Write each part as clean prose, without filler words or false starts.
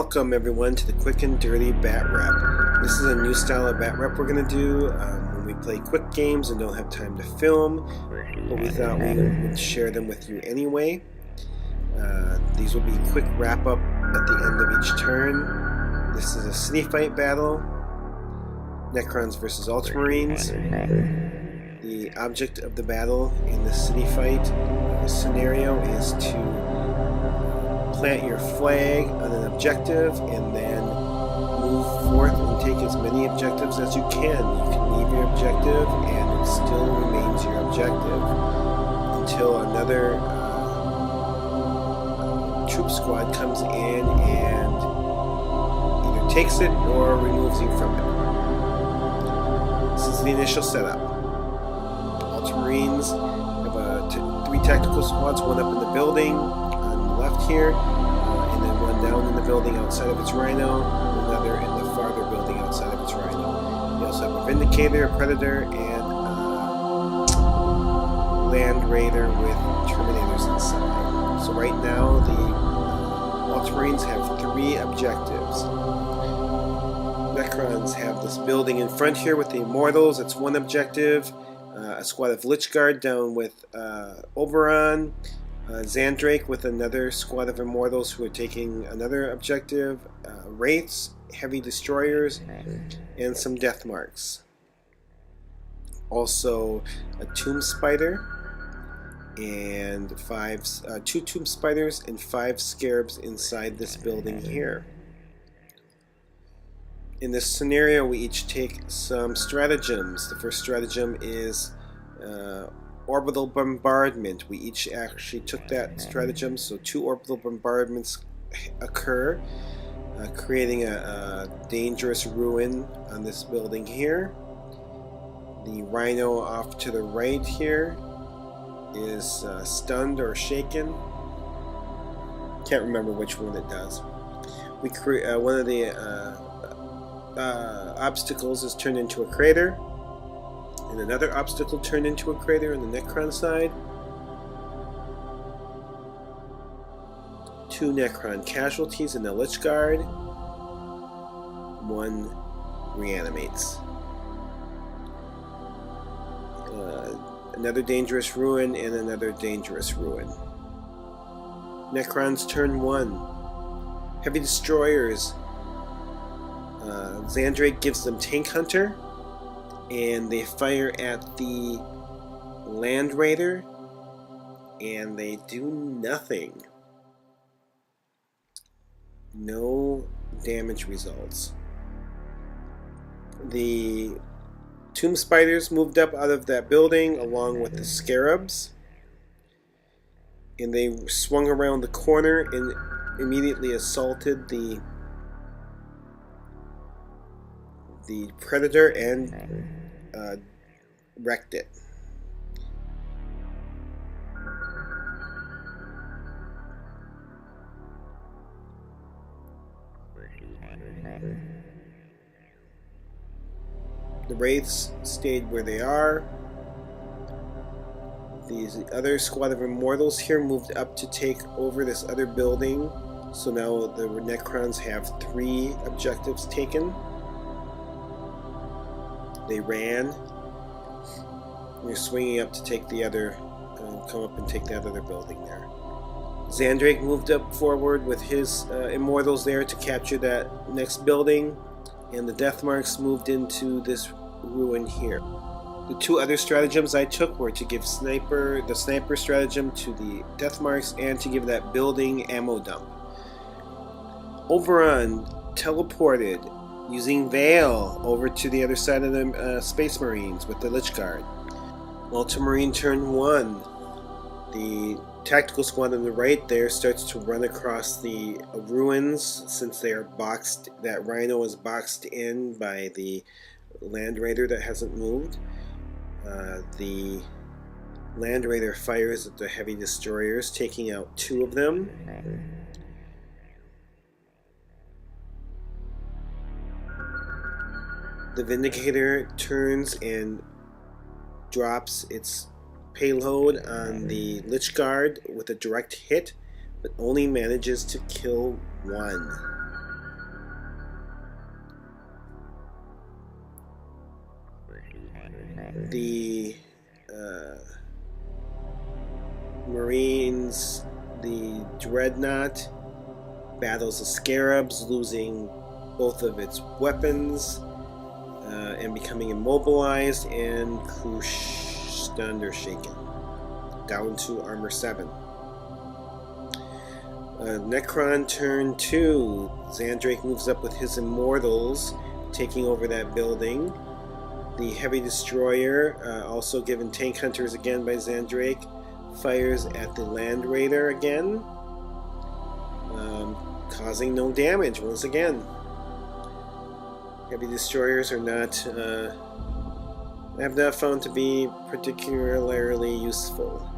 Welcome everyone to the quick and dirty Batrep. This is a new style of Batrep we're going to do when we play quick games and don't have time to film, but we thought we would share them with you anyway. These will be quick wrap up at the end of each turn. This is a Cityfight battle, Necrons versus Ultramarines. The object of the battle in the Cityfight scenario is to plant your flag on an objective and then move forth and take as many objectives as you can. You can leave your objective and it still remains your objective until another troop squad comes in and either takes it or removes you from it. This is the initial setup. Ultramarines have 3 tactical squads, one up in the building left here, and then one down in the building outside of its rhino, and another in the farther building outside of its rhino. You also have a Vindicator, a Predator, and a Land Raider with Terminators inside. So right now the Ultramarines have 3 objectives. Necrons have this building in front here with the Immortals, that's 1 objective. A squad of Lich Guard down with Obyron. Zandrehk with another squad of Immortals who are taking another objective, Wraiths, Heavy Destroyers, and some Death Marks. Also a Tomb Spider, and 2 Tomb Spiders and 5 Scarabs inside this building here. In this scenario we each take some stratagems. The first stratagem is orbital bombardment. We each actually took that stratagem, so 2 orbital bombardments occur, creating a dangerous ruin on this building here. The rhino off to the right here is stunned or shaken. Can't remember which one it does. We create one of the obstacles is turned into a crater. And another obstacle turned into a crater on the Necron side. 2 Necron casualties in the Lich Guard. 1 reanimates. Another dangerous ruin and another dangerous ruin. Necrons turn 1. Heavy Destroyers. Zandrehk gives them Tank Hunter, and they fire at the Land Raider, and they do nothing. No damage results. The Tomb Spiders moved up out of that building along with the Scarabs, and they swung around the corner and immediately assaulted the Predator and wrecked it. The Wraiths stayed where they are. These other squad of Immortals here moved up to take over this other building. So now the Necrons have 3 objectives taken. They ran. They're swinging up to take the other, come up and take that other building there. Zandrehk moved up forward with his Immortals there to capture that next building, and the Death Marks moved into this ruin here. The 2 other stratagems I took were to give the sniper stratagem to the Death Marks and to give that building ammo dump. Obyron teleported using Veil over to the other side of the Space Marines with the Lich Guard. Ultramarine turn 1. The tactical squad on the right there starts to run across the ruins since they are boxed. That rhino is boxed in by the Land Raider that hasn't moved. The Land Raider fires at the Heavy Destroyers, taking out 2 of them. The Vindicator turns and drops its payload on the Lich Guard with a direct hit, but only manages to kill 1. The Marines, the Dreadnought, battles the Scarabs, losing both of its weapons and becoming immobilized and stunned or shaken, down to armor 7. Necron turn 2. Zandrehk moves up with his Immortals, taking over that building. The Heavy Destroyer, also given Tank Hunters again by Zandrehk, fires at the Land Raider again, causing no damage once again. Heavy Destroyers are not, have not found to be particularly useful.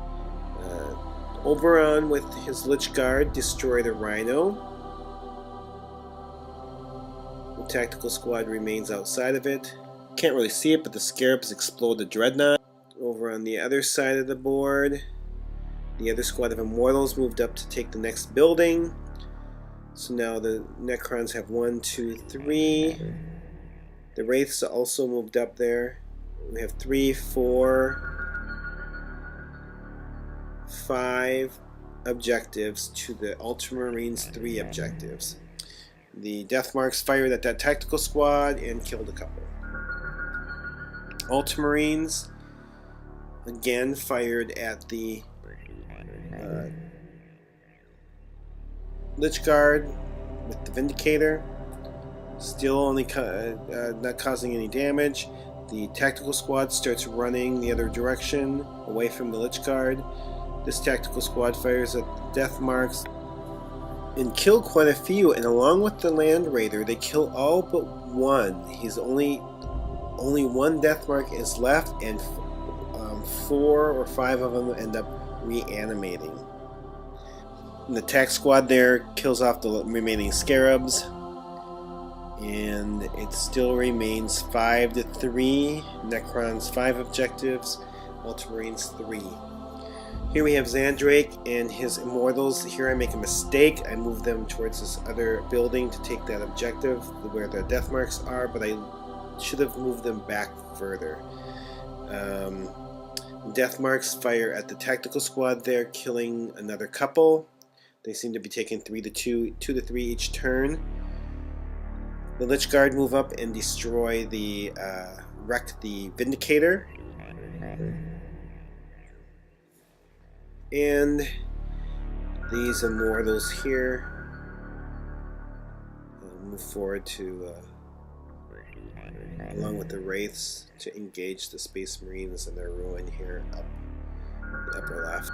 Obyron with his Lich Guard destroy the Rhino. The Tactical Squad remains outside of it. Can't really see it, but the Scarabs explode the Dreadnought. Over on the other side of the board, the other squad of Immortals moved up to take the next building. So now the Necrons have 1, 2, 3. The Wraiths also moved up there. We have 3, 4, 5 objectives to the Ultramarines' 3 objectives. The Deathmarks fired at that tactical squad and killed a couple. Ultramarines again fired at the Lich Guard with the Vindicator, still only not causing any damage. The tactical squad starts running the other direction, away from the Lich Guard. This tactical squad fires at the Deathmarks and kill quite a few, and along with the Land Raider, they kill all but one. He's only one Deathmark is left, and 4 or 5 of them end up reanimating. And the tac squad there kills off the remaining Scarabs, and it still remains 5 to 3. Necron's 5 objectives, Ultramarines 3. Here we have Zandrehk and his Immortals. Here I make a mistake. I move them towards this other building to take that objective where the Deathmarks are, but I should have moved them back further. Deathmarks fire at the tactical squad there, killing another couple. They seem to be taking 2 to 3 each turn. The Lich Guard move up and destroy the wreck the Vindicator. And these Immortals here move forward to, along with the Wraiths, to engage the Space Marines in their ruin here up the upper left.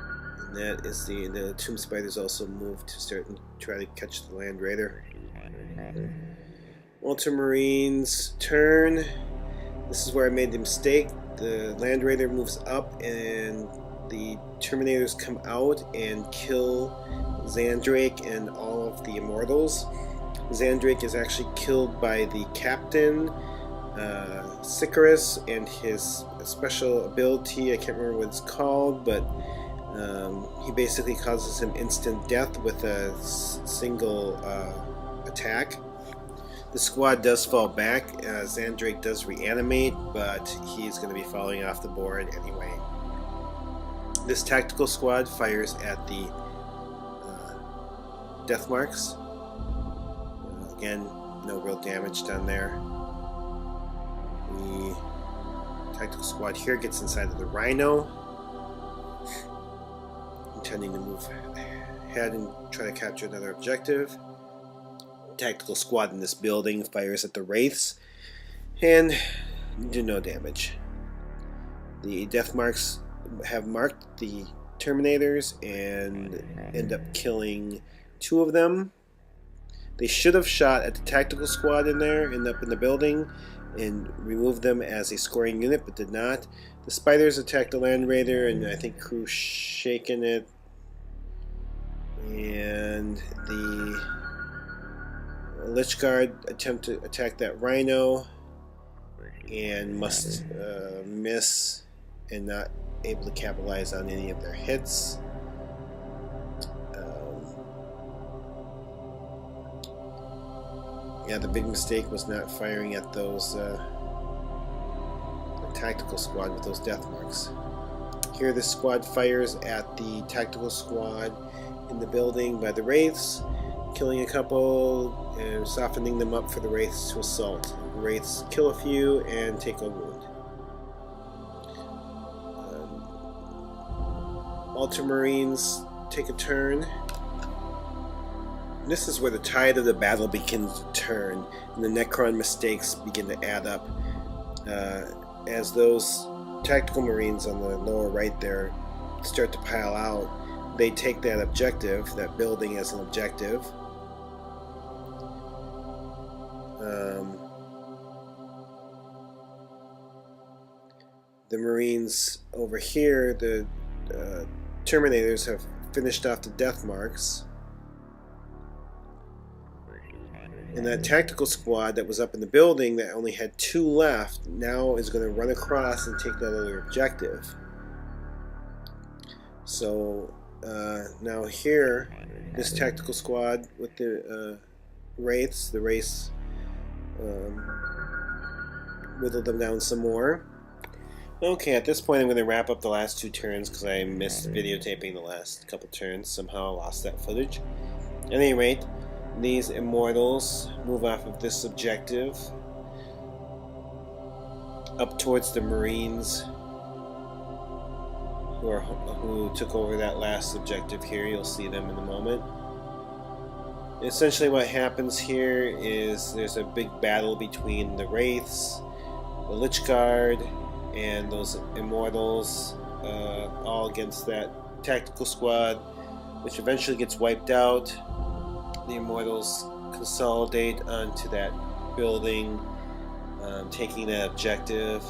And that is the Tomb Spiders also move to start and try to catch the Land Raider. Ultramarines turn. This is where I made the mistake. The Land Raider moves up and the Terminators come out and kill Zandrehk and all of the Immortals. Zandrehk is actually killed by the Captain, Sicaris, and his special ability, I can't remember what it's called, but he basically causes him instant death with a single attack. The squad does fall back. Zandrehk does reanimate, but he's going to be falling off the board anyway. This tactical squad fires at the Deathmarks. Again, no real damage done there. The tactical squad here gets inside of the Rhino, intending to move ahead and try to capture another objective. Tactical squad in this building fires at the Wraiths and do no damage. The Deathmarks have marked the Terminators and end up killing 2 of them. They should have shot at the tactical squad in there and up in the building and removed them as a scoring unit, but did not. The Spiders attacked the Land Raider and I think crew shaken it, and the Lich Guard attempt to attack that Rhino and must miss and not able to capitalize on any of their hits. Yeah, the big mistake was not firing at those tactical squad with those death marks. Here the squad fires at the tactical squad in the building by the wraiths, killing a couple and softening them up for the wraiths to assault. The wraiths kill a few and take a wound. Ultramarines take a turn. This is where the tide of the battle begins to turn, and the Necron mistakes begin to add up. As those tactical marines on the lower right there start to pile out, they take that objective, that building, as an objective. The Marines over here, the Terminators, have finished off the death marks. And that tactical squad that was up in the building that only had 2 left now is going to run across and take that other objective. So now here, this tactical squad with the wraiths, whittled them down some more. Okay, at this point I'm going to wrap up the last 2 turns because I missed videotaping the last couple turns. Somehow I lost that footage. At any rate, these immortals move off of this objective up towards the Marines who took over that last objective here. You'll see them in a moment. Essentially what happens here is there's a big battle between the Wraiths, the Lich Guard, and those immortals, all against that tactical squad, which eventually gets wiped out. The immortals consolidate onto that building, taking that objective.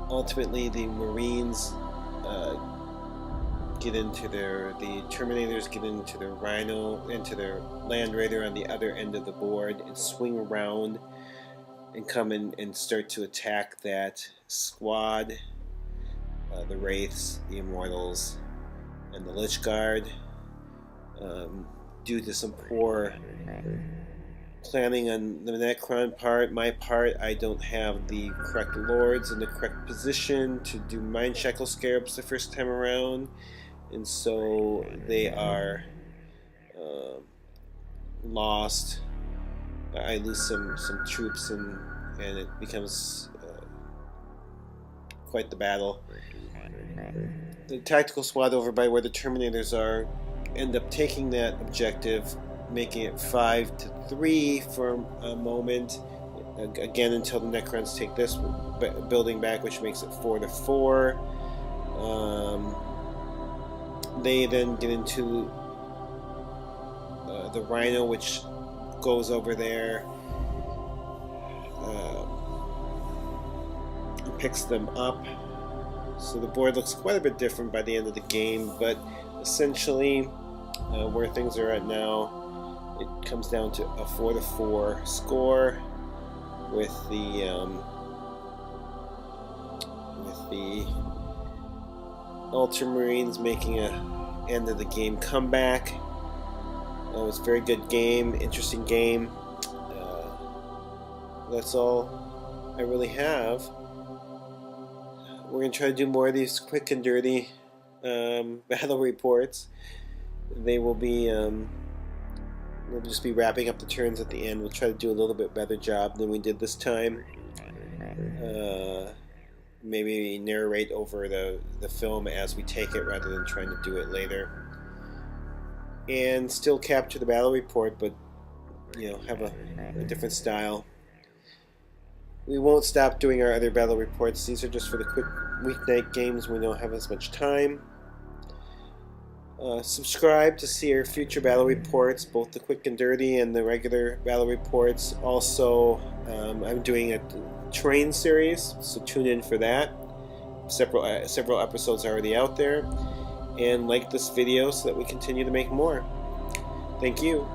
Ultimately, the Marines get into the Terminators get into their Rhino, into their Land Raider on the other end of the board, and swing around and come in and start to attack that squad. The Wraiths, the Immortals, and the Lich Guard. Due to some poor planning on the Necron part, my part, I don't have the correct lords in the correct position to do Mind Shackle Scarabs the first time around, and so they are lost. I lose some troops, and it becomes quite the battle. The tactical squad over by where the Terminators are end up taking that objective, making it 5-3 for a moment, again until the Necrons take this building back, which makes it 4-4. They then get into the Rhino, which goes over there and picks them up. So the board looks quite a bit different by the end of the game, but essentially where things are at now, it comes down to a 4-4 score with the Ultramarines making a end of the game comeback. It was a very good game, interesting game. That's all I really have. We're going to try to do more of these quick and dirty battle reports. They will be, we'll just be wrapping up the turns at the end. We'll try to do a little bit better job than we did this time. Maybe narrate over the film as we take it rather than trying to do it later. And still capture the battle report, but have a different style. We won't stop doing our other battle reports. These are just for the quick weeknight games. We don't have as much time. Subscribe to see our future battle reports, both the quick and dirty and the regular battle reports. Also, I'm doing a train series, so tune in for that. Several episodes already out there. And like this video so that we continue to make more. Thank you.